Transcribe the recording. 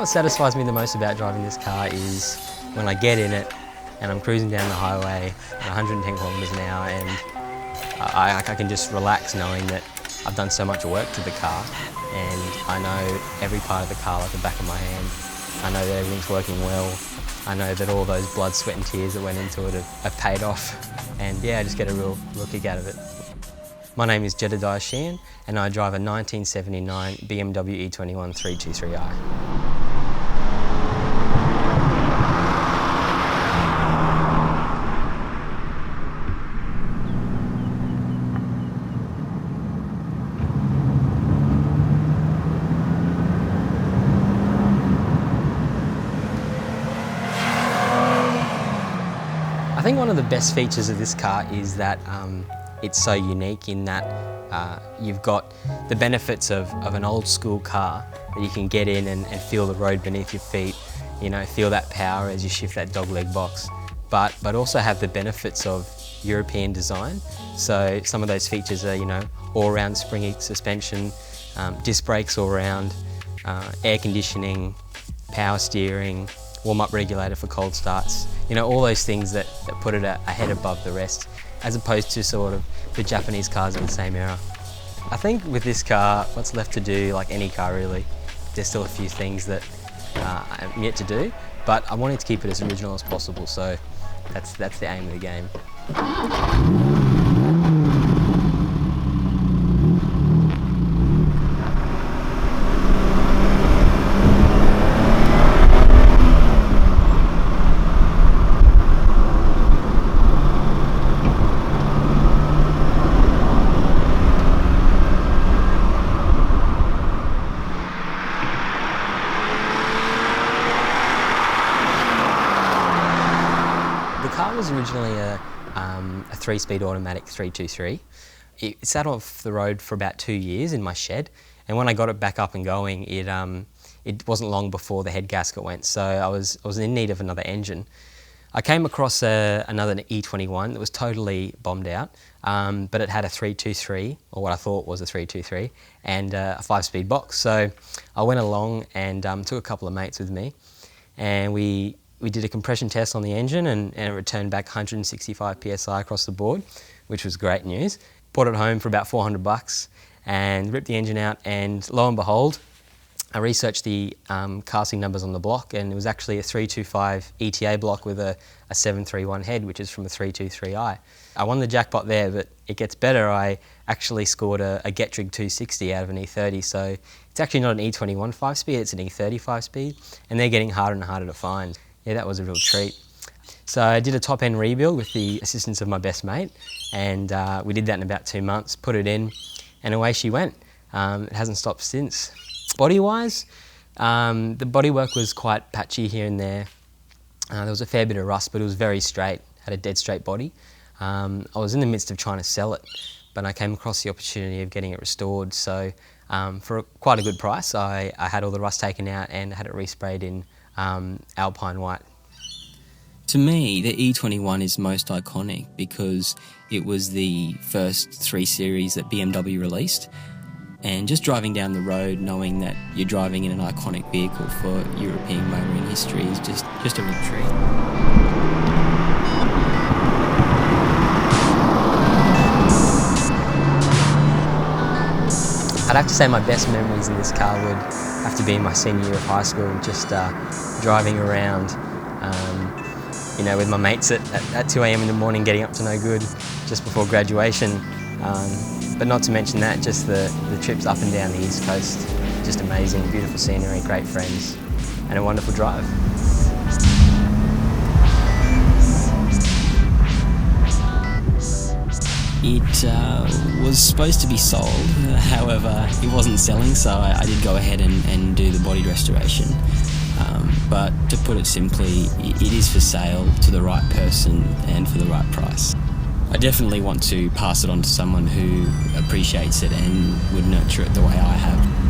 what satisfies me the most about driving this car is when I get in it and I'm cruising down the highway at 110 kilometres an hour, and I can just relax knowing that I've done so much work to the car, and I know every part of the car like the back of my hand. I know that everything's working well. I know that all those blood, sweat and tears that went into it have paid off, and yeah, I just get a real kick out of it. My name is Jedediah Sheehan, and I drive a 1979 BMW E21 323i. I think one of the best features of this car is that it's so unique in that you've got the benefits of an old school car that you can get in and feel the road beneath your feet, you know, feel that power as you shift that dogleg box, but also have the benefits of European design. So some of those features are, you know, all-round springy suspension, disc brakes all round, air conditioning, power steering, warm-up regulator for cold starts, you know, all those things that put it ahead above the rest, as opposed to sort of the Japanese cars of the same era. I think with this car, what's left to do, like any car really, there's still a few things that I'm yet to do, but I wanted to keep it as original as possible, so that's the aim of the game. The car was originally a 3-speed automatic 323. It sat off the road for about 2 years in my shed, and when I got it back up and going, it wasn't long before the head gasket went, so I was in need of another engine. I came across another E21 that was totally bombed out, but it had a 323, or what I thought was a 323, and a 5-speed box. So I went along and took a couple of mates with me, and we did a compression test on the engine, and it returned back 165 PSI across the board, which was great news. Brought it home for about $400 and ripped the engine out, and lo and behold, I researched the casting numbers on the block, and it was actually a 325 ETA block with a 731 head, which is from a 323i. I won the jackpot there, but it gets better. I actually scored a Gettrig 260 out of an E30, so it's actually not an E21 5-speed, it's an E30 5-speed, and they're getting harder and harder to find. Yeah, that was a real treat. So I did a top-end rebuild with the assistance of my best mate, and we did that in about 2 months, put it in, and away she went. It hasn't stopped since. Body-wise, the bodywork was quite patchy here and there. There was a fair bit of rust, but it was very straight, had a dead straight body. I was in the midst of trying to sell it, but I came across the opportunity of getting it restored, so for quite a good price, I had all the rust taken out and had it resprayed in Alpine White. To me, the E21 is most iconic because it was the first 3 Series that BMW released, and just driving down the road knowing that you're driving in an iconic vehicle for European motoring history is just a real treat. I'd have to say my best memories in this car would have to be in my senior year of high school, just driving around, you know, with my mates at 2 AM in the morning, getting up to no good just before graduation. But not to mention that, just the trips up and down the East Coast, just amazing, beautiful scenery, great friends, and a wonderful drive. It was supposed to be sold, however it wasn't selling, so I did go ahead and do the body restoration. But to put it simply, it is for sale to the right person and for the right price. I definitely want to pass it on to someone who appreciates it and would nurture it the way I have.